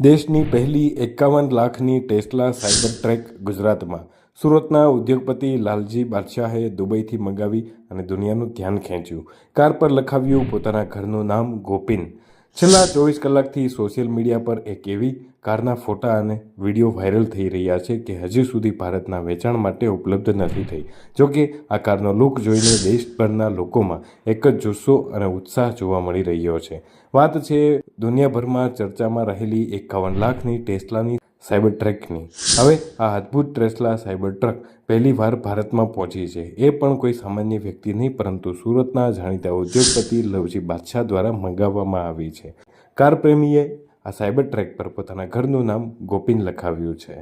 દેશની પહેલી 51 લાખની ટેસ્લા સાયબર ટ્રક ગુજરાતમાં સુરતના ઉદ્યોગપતિ લાલજી બાદશાહે દુબઈથી મંગાવી અને દુનિયાનું ધ્યાન ખેંચ્યું. કાર પર લખાવ્યું પોતાના ઘરનું નામ ગોપીન. છેલ્લા 24 કલાકથી સોશિયલ મીડિયા પર એક એવી કારના ફોટા અને વિડીયો વાયરલ થઈ રહ્યા છે કે હજી સુધી ભારતના વેચાણ માટે ઉપલબ્ધ નથી થઈ. જોકે આ કારનો લુક જોઈને દેશભરના લોકોમાં એક જ જુસ્સો અને ઉત્સાહ જોવા મળી રહ્યો છે. વાત છે દુનિયાભરમાં ચર્ચામાં રહેલી 51 લાખની ટેસ્લાની સાયબર ટ્રકની. હવે આ અદ્ભુત ટેસ્લા સાયબર ટ્રક પહેલીવાર ભારતમાં પહોંચી છે. એ પણ કોઈ સામાન્ય વ્યક્તિ નહીં, પરંતુ સુરતના જાણીતા ઉદ્યોગપતિ લવજી બાદશાહ દ્વારા મંગાવવામાં આવી છે. કાર પ્રેમીએ આ સાયબર ટ્રક પર પોતાના ઘરનું નામ ગોપીન લખાવ્યું છે.